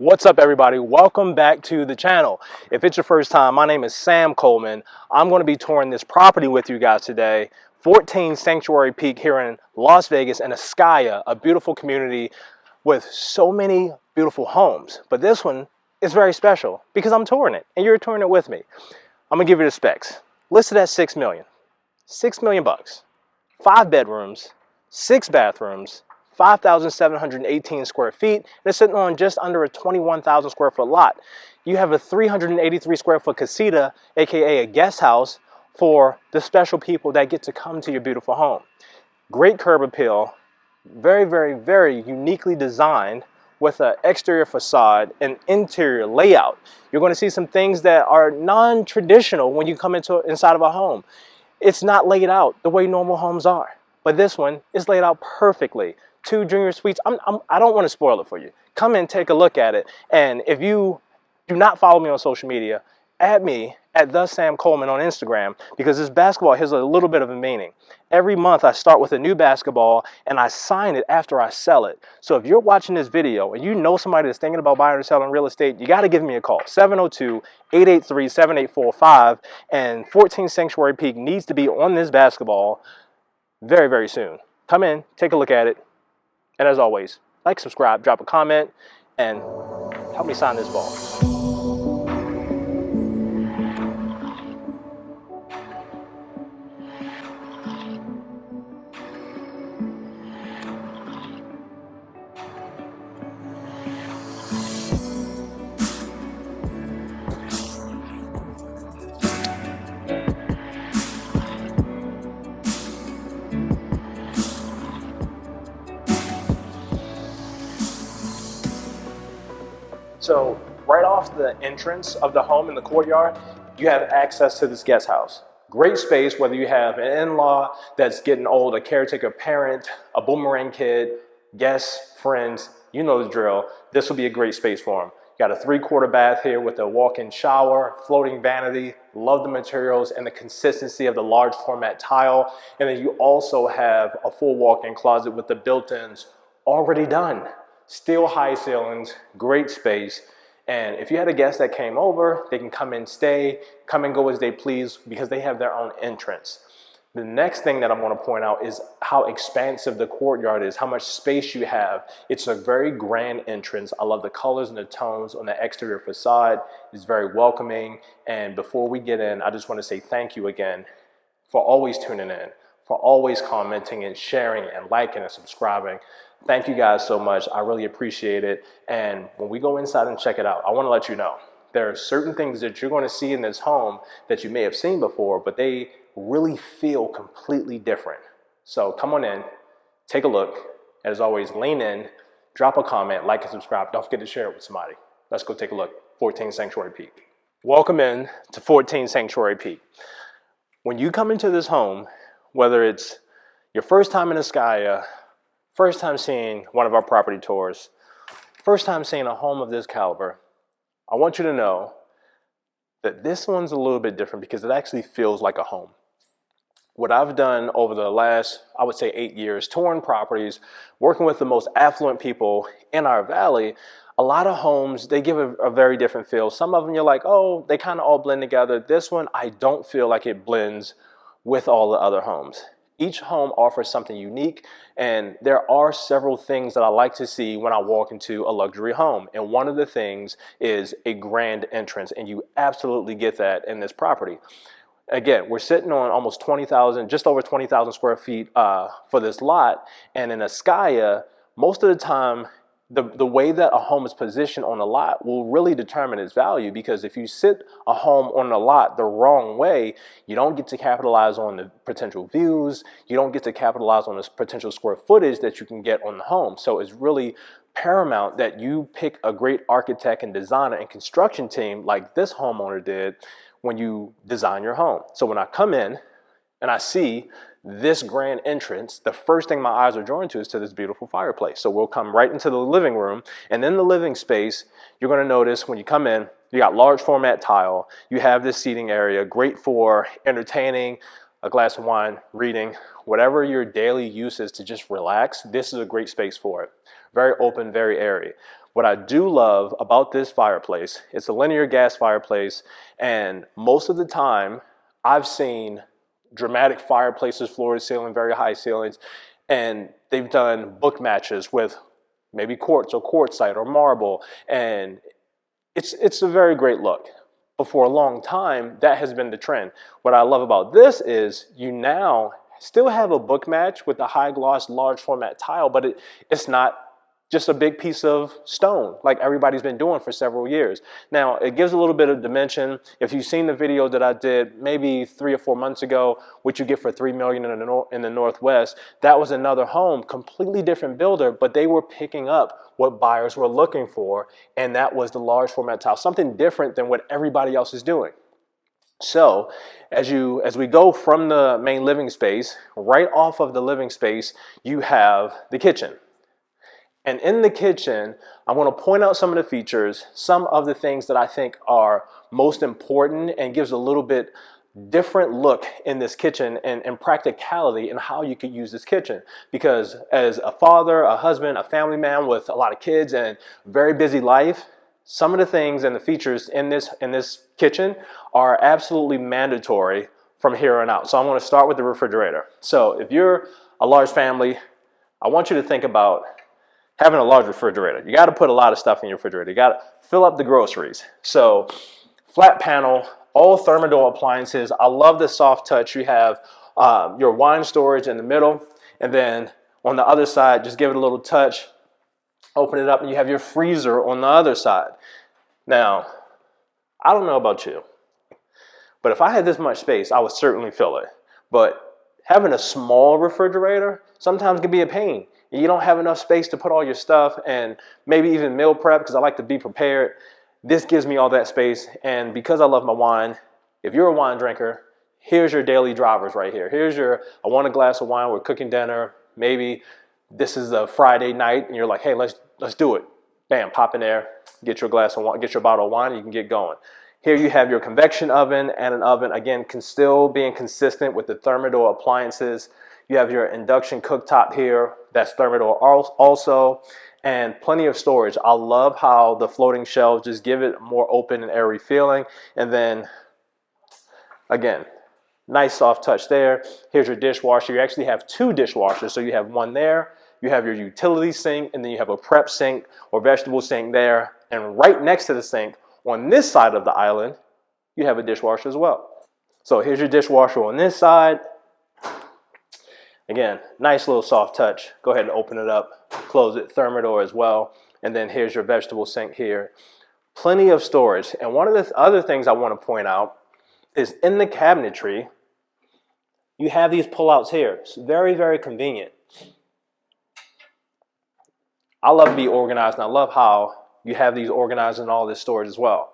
What's up, everybody? Welcome back to the channel. If it's your first time, my name is Sam Coleman. I'm going to be touring this property with you guys today. 14 Sanctuary Peak here in Las Vegas and Ascaya, a beautiful community with so many beautiful homes. But this one is very special because I'm touring it and you're touring it with me. I'm going to give you the specs. Listed at $6 million. $6 million bucks. 5 bedrooms, 6 bathrooms, 5,718 square feet, and it's sitting on just under a 21,000 square foot lot. You have a 383 square foot casita, aka a guest house, for the special people that get to come to your beautiful home. Great curb appeal, very uniquely designed with an exterior facade and interior layout. You're going to see some things that are non-traditional when you come inside of a home. It's not laid out the way normal homes are, but this one is laid out perfectly. 2 junior suites. I don't want to spoil it for you. Come in, take a look at it. And if you do not follow me on social media, add me at the Sam Coleman on Instagram, because this basketball has a little bit of a meaning. Every month I start with a new basketball and I sign it after I sell it. So if you're watching this video and you know somebody that's thinking about buying or selling real estate, you got to give me a call. 702-883-7845. And 14 Sanctuary Peak needs to be on this basketball very soon. Come in, take a look at it. And as always, like, subscribe, drop a comment, and help me sign this ball. So right off the entrance of the home in the courtyard, you have access to this guest house. Great space, whether you have an in-law that's getting old, a caretaker parent, a boomerang kid, guests, friends, you know the drill. This will be a great space for them. You got a 3/4 bath here with a walk-in shower, floating vanity. Love the materials and the consistency of the large format tile. And then you also have a full walk-in closet with the built-ins already done. Still high ceilings, great space. And if you had a guest that came over, they can come and stay, come and go as they please because they have their own entrance. The next thing that I want to point out is how expansive the courtyard is, how much space you have. It's a very grand entrance. I love the colors and the tones on the exterior facade. It's very welcoming. And before we get in, I just want to say thank you again for always tuning in, for always commenting and sharing and liking and subscribing. Thank you guys so much. I really appreciate it. And when we go inside and check it out, I want to let you know there are certain things that you're going to see in this home that you may have seen before, but they really feel completely different. So come on in, take a look. As always, lean in, drop a comment, like and subscribe. Don't forget to share it with somebody. Let's go take a look. 14 Sanctuary Peak. Welcome in to 14 Sanctuary Peak. When you come into this home, whether it's your first time in Ascaya, first time seeing one of our property tours, first time seeing a home of this caliber, I want you to know that this one's a little bit different because it actually feels like a home. What I've done over the last, I would say 8 years, touring properties, working with the most affluent people in our valley, a lot of homes, they give a very different feel. Some of them you're like, oh, they kind of all blend together. This one, I don't feel like it blends with all the other homes. Each home offers something unique, and there are several things that I like to see when I walk into a luxury home. And one of the things is a grand entrance, and you absolutely get that in this property. Again, we're sitting on almost 20,000, just over 20,000 square feet for this lot. And in Ascaya, most of the time, the way that a home is positioned on a lot will really determine its value, because if you sit a home on a lot the wrong way, you don't get to capitalize on the potential views, you don't get to capitalize on the potential square footage that you can get on the home. So it's really paramount that you pick a great architect and designer and construction team like this homeowner did when you design your home. So when I come in and I see this grand entrance, the first thing my eyes are drawn to is to this beautiful fireplace. So we'll come right into the living room, and in the living space, you're going to notice when you come in, you got large format tile. You have this seating area, great for entertaining, a glass of wine, reading, whatever your daily use is to just relax. This is a great space for it. Very open, very airy. What I do love about this fireplace, it's a linear gas fireplace, and most of the time I've seen dramatic fireplaces, floor to ceiling, very high ceilings, and they've done book matches with maybe quartz or quartzite or marble, and it's a very great look. But for a long time, that has been the trend. What I love about this is you now still have a book match with the high gloss, large format tile, but it's not just a big piece of stone like everybody's been doing for several years. Now, it gives a little bit of dimension. If you've seen the video that I did maybe 3 or 4 months ago, what you get for $3 million in the Northwest, that was another home, completely different builder, but they were picking up what buyers were looking for, and that was the large format tile, something different than what everybody else is doing. So as we go from the main living space, right off of the living space, you have the kitchen. And in the kitchen, I want to point out some of the features, some of the things that I think are most important and gives a little bit different look in this kitchen and practicality in how you could use this kitchen. Because as a father, a husband, a family man with a lot of kids and very busy life, some of the things and the features in this kitchen are absolutely mandatory from here on out. So I'm going to start with the refrigerator. So if you're a large family, I want you to think about having a large refrigerator. You got to put a lot of stuff in your refrigerator. You got to fill up the groceries. So flat panel, all Thermador appliances. I love the soft touch. You have your wine storage in the middle, and then on the other side, just give it a little touch, open it up, and you have your freezer on the other side. Now, I don't know about you, but if I had this much space, I would certainly fill it. But having a small refrigerator sometimes can be a pain. You don't have enough space to put all your stuff and maybe even meal prep, because I like to be prepared. This gives me all that space, and because I love my wine, if you're a wine drinker, here's your daily drivers right here. I want a glass of wine, we're cooking dinner, maybe this is a Friday night and you're like, hey, let's do it. Bam, pop in there, get your glass of wine, get your bottle of wine, and you can get going. Here you have your convection oven and an oven, again, still being consistent with the Thermador appliances. You have your induction cooktop here, that's Thermador also, and plenty of storage. I love how the floating shelves just give it a more open and airy feeling. And then, again, nice soft touch there. Here's your dishwasher. You actually have 2 dishwashers, so you have one there, you have your utility sink, and then you have a prep sink or vegetable sink there. And right next to the sink, on this side of the island, you have a dishwasher as well. So here's your dishwasher on this side. Again, nice little soft touch. Go ahead and open it up, close it, Thermador as well. And then here's your vegetable sink here. Plenty of storage. And one of the other things I want to point out is in the cabinetry, you have these pullouts here. It's very, very convenient. I love to be organized, and I love how you have these organized in all this storage as well.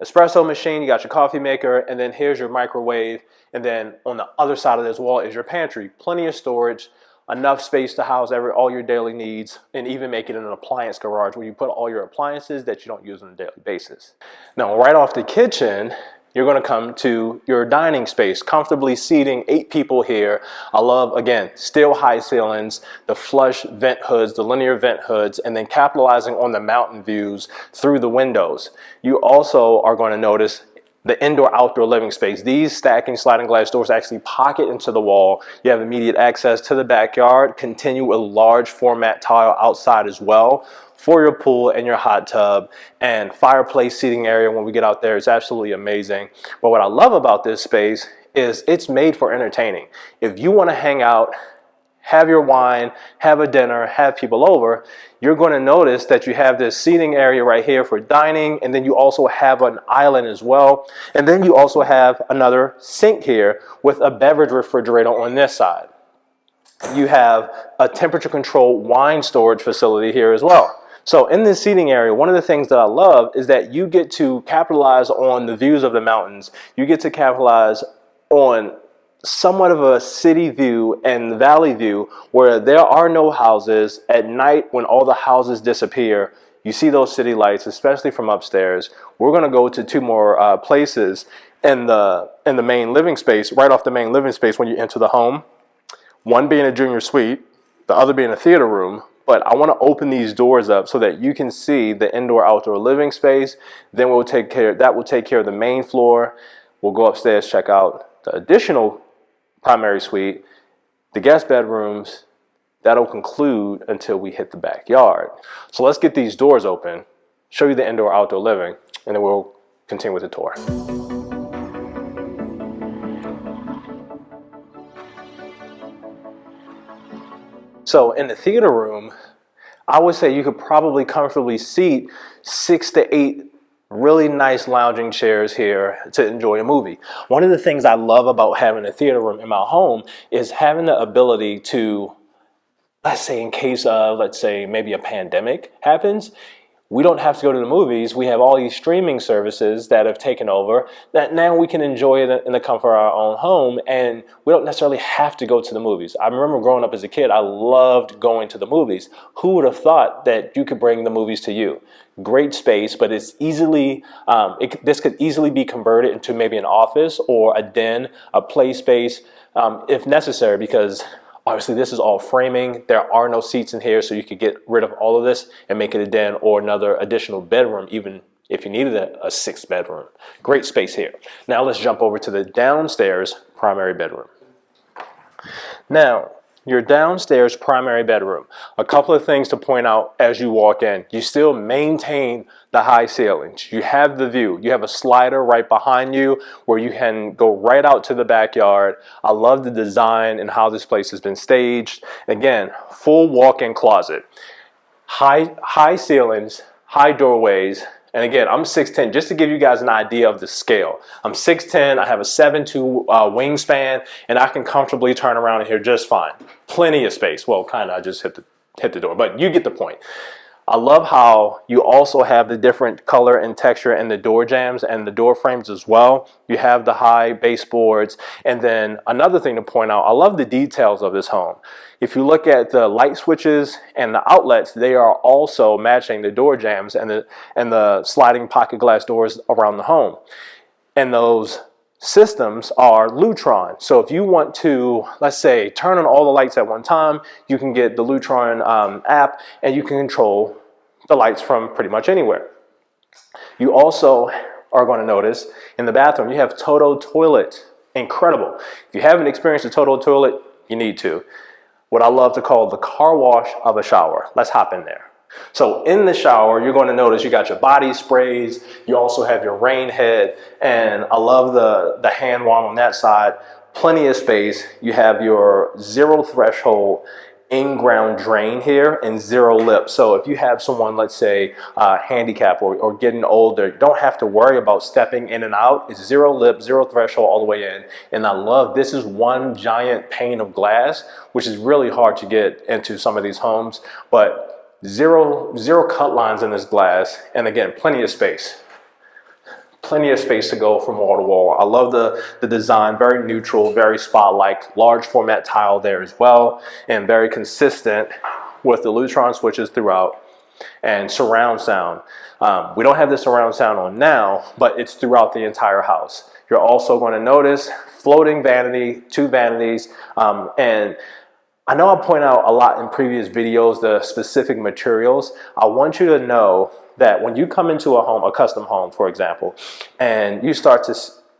Espresso machine, you got your coffee maker, and then here's your microwave, and then on the other side of this wall is your pantry. Plenty of storage, enough space to house all your daily needs, and even make it an appliance garage where you put all your appliances that you don't use on a daily basis. Now, right off the kitchen, you're going to come to your dining space, comfortably seating 8 people here. I love, again, still high ceilings, the flush vent hoods, the linear vent hoods, and then capitalizing on the mountain views through the windows. You also are going to notice the indoor-outdoor living space. These stacking sliding glass doors actually pocket into the wall. You have immediate access to the backyard. Continue with large format tile outside as well for your pool and your hot tub, and fireplace seating area when we get out there is absolutely amazing. But what I love about this space is it's made for entertaining. If you want to hang out, have your wine, have a dinner, have people over, you're going to notice that you have this seating area right here for dining, and then you also have an island as well. And then you also have another sink here with a beverage refrigerator on this side. You have a temperature controlled wine storage facility here as well. So in this seating area, one of the things that I love is that you get to capitalize on the views of the mountains. You get to capitalize on somewhat of a city view and valley view where there are no houses. At night, when all the houses disappear, you see those city lights, especially from upstairs. We're going to go to 2 more places in the main living space, right off the main living space when you enter the home. One being a junior suite, the other being a theater room. But I want to open these doors up so that you can see the indoor-outdoor living space. Then that will take care of the main floor. We'll go upstairs, check out the additional primary suite, the guest bedrooms. That'll conclude until we hit the backyard. So let's get these doors open, show you the indoor-outdoor living, and then we'll continue with the tour. So in the theater room, I would say you could probably comfortably seat 6 to 8 really nice lounging chairs here to enjoy a movie. One of the things I love about having a theater room in my home is having the ability to, let's say in case of, let's say maybe a pandemic happens, we don't have to go to the movies. We have all these streaming services that have taken over that now we can enjoy it in the comfort of our own home, and we don't necessarily have to go to the movies. I remember growing up as a kid, I loved going to the movies. Who would have thought that you could bring the movies to you? Great space, but it's easily, this could easily be converted into maybe an office or a den, a play space, if necessary, because obviously this is all framing. There are no seats in here, so you could get rid of all of this and make it a den or another additional bedroom, even if you needed a 6th bedroom. Great space here. Now let's jump over to the downstairs primary bedroom. Now, your downstairs primary bedroom. A couple of things to point out as you walk in. You still maintain the high ceilings. You have the view. You have a slider right behind you where you can go right out to the backyard. I love the design and how this place has been staged. Again, full walk-in closet. High ceilings, high doorways. And again, I'm 6'10", just to give you guys an idea of the scale. I'm 6'10", I have a 7'2" wingspan, and I can comfortably turn around in here just fine. Plenty of space. Well, kind of, I just hit the door, but you get the point. I love how you also have the different color and texture in the door jambs and the door frames as well. You have the high baseboards. And then another thing to point out, I love the details of this home. If you look at the light switches and the outlets, they are also matching the door jambs and the sliding pocket glass doors around the home. And those systems are Lutron. So if you want to, let's say, turn on all the lights at one time, you can get the Lutron app and you can control the lights from pretty much anywhere. You also are going to notice in the bathroom, you have Toto toilet. Incredible. If you haven't experienced a Toto toilet, you need to. What I love to call the car wash of a shower. Let's hop in there. So in the shower, you're going to notice you got your body sprays. You also have your rain head. And I love the hand wand on that side. Plenty of space. You have your 0 threshold in-ground drain here and 0 lip. So if you have someone, let's say, handicapped or getting older, you don't have to worry about stepping in and out. It's 0 lip, 0 threshold all the way in. And I love this is one giant pane of glass, which is really hard to get into some of these homes. But zero cut lines in this glass, and again, plenty of space. Plenty of space to go from wall to wall. I love the design, very neutral, very spot-like, large format tile there as well, and very consistent with the Lutron switches throughout, and surround sound. We don't have the surround sound on now, but it's throughout the entire house. You're also going to notice floating vanity, 2 vanities, and I know I point out a lot in previous videos the specific materials. I want you to know that when you come into a home, a custom home, for example, and you start to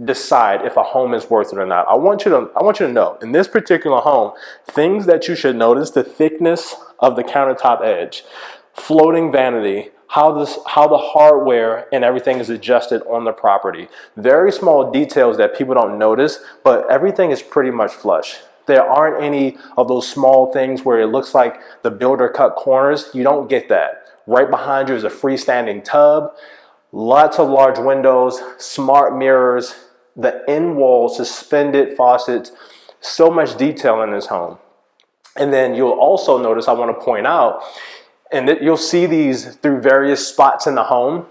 decide if a home is worth it or not, I want you to know, in this particular home, things that you should notice: the thickness of the countertop edge, floating vanity, how the hardware and everything is adjusted on the property. Very small details that people don't notice, but everything is pretty much flush. There aren't any of those small things where it looks like the builder cut corners. You don't get that. Right behind you is a freestanding tub, lots of large windows, smart mirrors, the end wall suspended faucets, so much detail in this home. And then you'll also notice, I want to point out, and you'll see these through various spots in the home.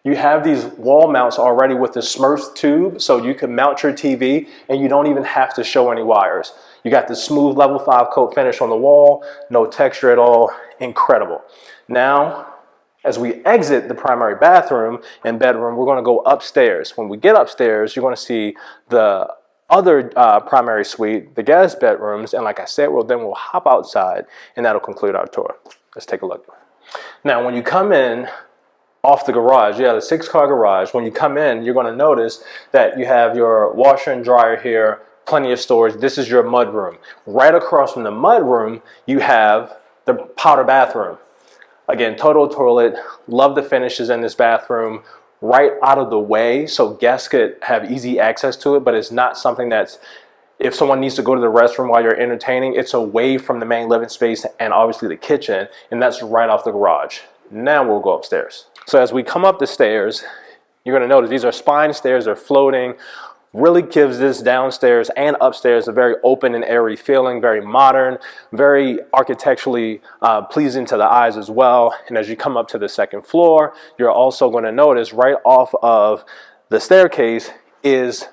You have these wall mounts already with the Smurf tube, so you can mount your TV and you don't even have to show any wires. You got the smooth level 5 coat finish on the wall, no texture at all, incredible. Now, as we exit the primary bathroom and bedroom, we're going to go upstairs. When we get upstairs, you're going to see the other primary suite, the guest bedrooms, and like I said, we'll hop outside and that'll conclude our tour. Let's take a look. Now, when you come in off the garage, you have a 6-car garage. When you come in, you're going to notice that you have your washer and dryer here, plenty of storage. This is your mud room. Right across from the mud room, you have the powder bathroom. Again, total toilet. Love the finishes in this bathroom. Right out of the way, so guests could have easy access to it, but it's not something that's, if someone needs to go to the restroom while you're entertaining, it's away from the main living space and obviously the kitchen, and that's right off the garage. Now we'll go upstairs. So as we come up the stairs, you're gonna notice these are spine stairs, they're floating. Really gives this downstairs and upstairs a very open and airy feeling, very modern, very architecturally pleasing to the eyes as well. And as you come up to the second floor, you're also gonna notice right off of the staircase is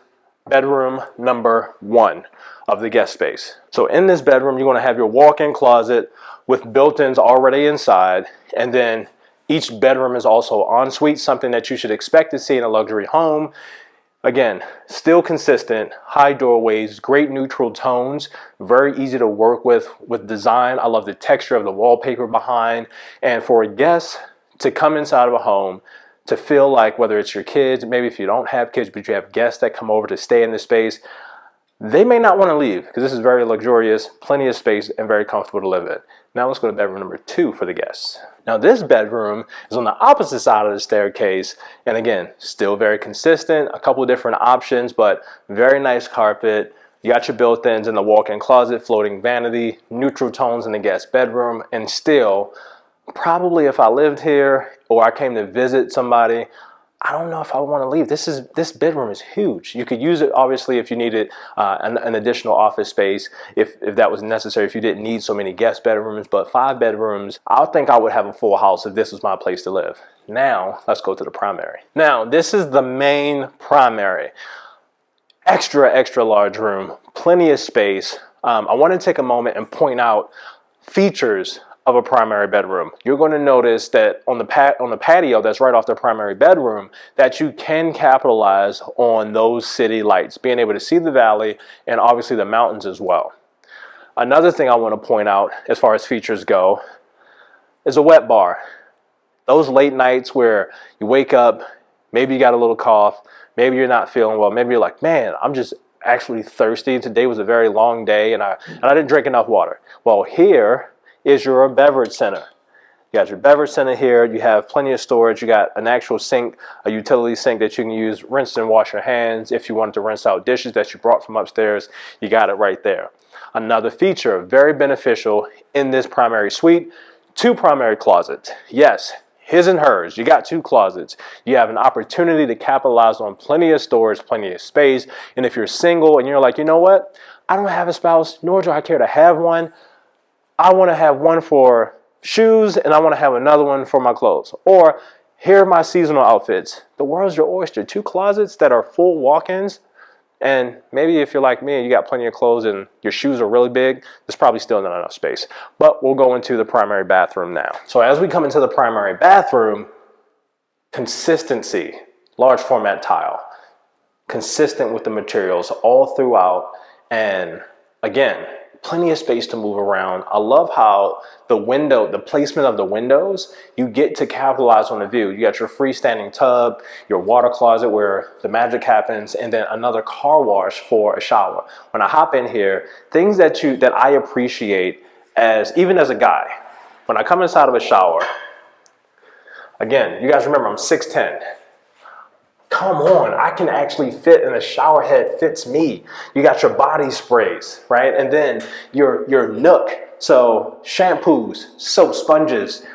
bedroom number 1 of the guest space. So in this bedroom, you're going to have your walk-in closet with built-ins already inside, and then each bedroom is also ensuite, something that you should expect to see in a luxury home. Again, still consistent, high doorways, great neutral tones, very easy to work with design. I love the texture of the wallpaper behind, and for a guest to come inside of a home, to feel like, whether it's your kids, maybe if you don't have kids, but you have guests that come over to stay in this space, they may not want to leave because this is very luxurious, plenty of space, and very comfortable to live in. Now let's go to bedroom number 2 for the guests. Now this bedroom is on the opposite side of the staircase, and again, still very consistent, a couple of different options, but very nice carpet. You got your built-ins in the walk-in closet, floating vanity, neutral tones in the guest bedroom, and still, probably if I lived here or I came to visit somebody, I don't know if I want to leave. This bedroom is huge. You could use it obviously if you needed an additional office space, if that was necessary, if you didn't need so many guest bedrooms, but 5 bedrooms, I think I would have a full house if this was my place to live. Now, let's go to the primary. Now, this is the main primary. Extra large room, plenty of space. I want to take a moment and point out features of a primary bedroom. You're going to notice that on the patio that's right off the primary bedroom, that you can capitalize on those city lights, being able to see the valley and obviously the mountains as well. Another thing I want to point out as far as features go is a wet bar. Those late nights where you wake up, maybe you got a little cough, maybe you're not feeling well, maybe you're like, man, I'm just actually thirsty. Today was a very long day and I didn't drink enough water. Well, here is your beverage center. You got your beverage center here. You have plenty of storage. You got an actual sink, a utility sink that you can use, rinse and wash your hands. If you wanted to rinse out dishes that you brought from upstairs, you got it right there. Another feature, very beneficial in this primary suite, 2 primary closets. Yes, his and hers. You got 2 closets. You have an opportunity to capitalize on plenty of storage, plenty of space. And if you're single and you're like, you know what? I don't have a spouse, nor do I care to have one. I want to have one for shoes and I want to have another one for my clothes. Or here are my seasonal outfits. The world's your oyster. 2 closets that are full walk-ins. And maybe if you're like me and you got plenty of clothes and your shoes are really big, there's probably still not enough space. But we'll go into the primary bathroom now. So as we come into the primary bathroom, consistency, large format tile, consistent with the materials all throughout. And again, plenty of space to move around. I love how the placement of the windows, you get to capitalize on the view. You got your freestanding tub, your water closet where the magic happens, and then another car wash for a shower. When I hop in here, things that I appreciate even as a guy, when I come inside of a shower, again, you guys remember I'm 6'10". Come on, I can actually fit, and the shower head fits me. You got your body sprays, right? And then your nook. So shampoos, soap, sponges,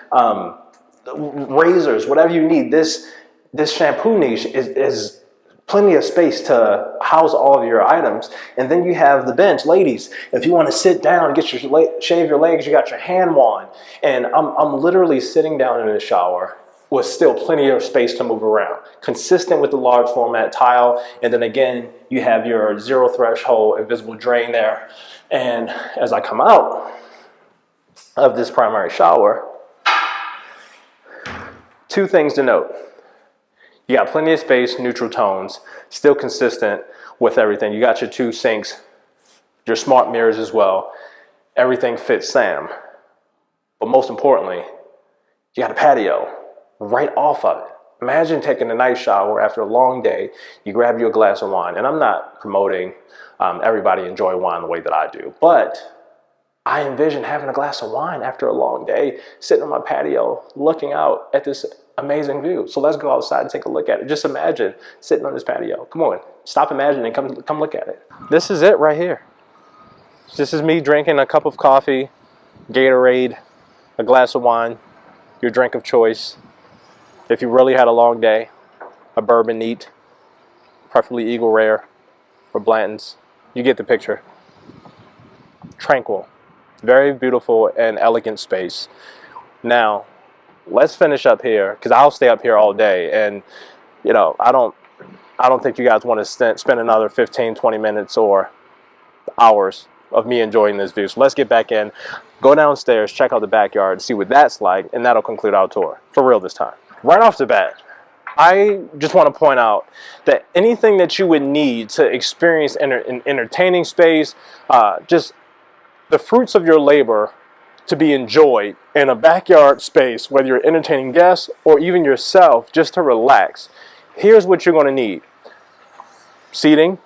razors, whatever you need. This shampoo niche is plenty of space to house all of your items. And then you have the bench. Ladies, if you want to sit down, shave your legs, you got your hand wand. And I'm literally sitting down in the shower with still plenty of space to move around. Consistent with the large format tile. And then again, you have your 0 threshold invisible drain there. And as I come out of this primary shower, 2 things to note. You got plenty of space, neutral tones, still consistent with everything. You got your 2 sinks, your smart mirrors as well. Everything fits Sam. But most importantly, you got a patio right off of it. Imagine taking a nice shower after a long day. You grab you a glass of wine. And I'm not promoting everybody enjoy wine the way that I do. But I envision having a glass of wine after a long day, sitting on my patio, looking out at this amazing view. So let's go outside and take a look at it. Just imagine sitting on this patio. Come on, stop imagining, come look at it. This is it right here. This is me drinking a cup of coffee, Gatorade, a glass of wine, your drink of choice. If you really had a long day, a bourbon neat, preferably Eagle Rare or Blanton's. You get the picture. Tranquil. Very beautiful and elegant space. Now, let's finish up here, because I'll stay up here all day, and you know, I don't think you guys want to spend another 15, 20 minutes or hours of me enjoying this view. So let's get back in, go downstairs, check out the backyard, see what that's like, and that'll conclude our tour. For real this time. Right off the bat, I just want to point out that anything that you would need to experience an entertaining space, just the fruits of your labor to be enjoyed in a backyard space, whether you're entertaining guests or even yourself, just to relax. Here's what you're going to need: seating,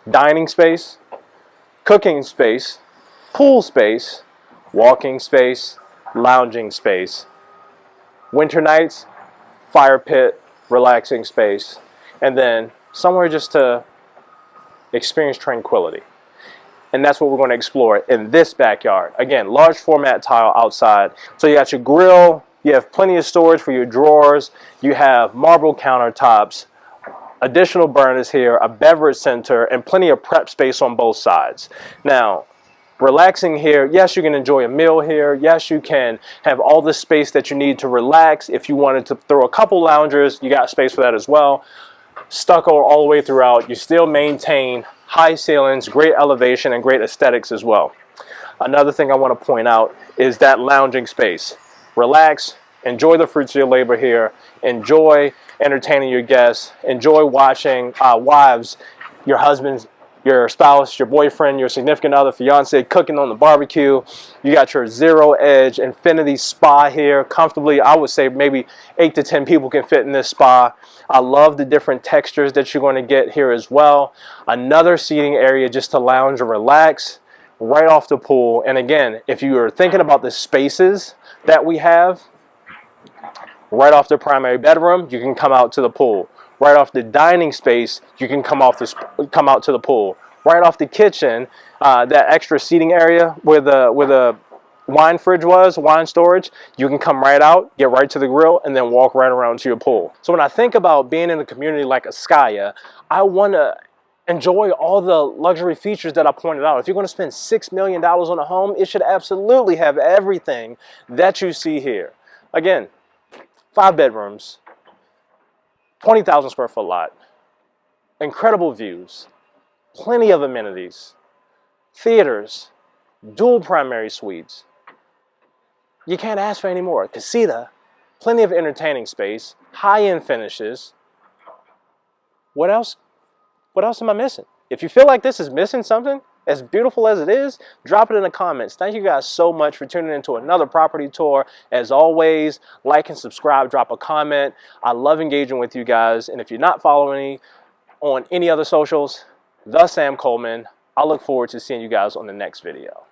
dining space, cooking space, pool space, walking space, lounging space. Winter nights, fire pit, relaxing space, and then somewhere just to experience tranquility. And that's what we're going to explore in this backyard. Again, large format tile outside. So you got your grill, you have plenty of storage for your drawers, you have marble countertops, additional burners here, a beverage center, and plenty of prep space on both sides. Now, relaxing here, yes, you can enjoy a meal here. Yes, you can have all the space that you need to relax. If you wanted to throw a couple loungers, you got space for that as well. Stucco all the way throughout. You still maintain high ceilings, great elevation, and great aesthetics as well. Another thing I want to point out is that lounging space. Relax, enjoy the fruits of your labor here, enjoy entertaining your guests, enjoy watching wives, your husbands, your spouse, your boyfriend, your significant other, fiance, cooking on the barbecue. You got your zero edge infinity spa here comfortably. I would say maybe 8 to 10 people can fit in this spa. I love the different textures that you're going to get here as well. Another seating area just to lounge and relax right off the pool. And again, if you are thinking about the spaces that we have, right off the primary bedroom, you can come out to the pool. Right off the dining space, you can come out to the pool. Right off the kitchen, that extra seating area where the wine fridge was, wine storage, you can come right out, get right to the grill, and then walk right around to your pool. So when I think about being in a community like Ascaya, I want to enjoy all the luxury features that I pointed out. If you're going to spend $6 million on a home, it should absolutely have everything that you see here. Again, 5 bedrooms, 20,000 square foot lot, incredible views, plenty of amenities, theaters, dual primary suites. You can't ask for any more. Casita, plenty of entertaining space, high-end finishes. What else? What else am I missing? If you feel like this is missing something, as beautiful as it is, drop it in the comments. Thank you guys so much for tuning into another property tour. As always, like and subscribe, drop a comment. I love engaging with you guys. And if you're not following me on any other socials, The Sam Coleman, I look forward to seeing you guys on the next video.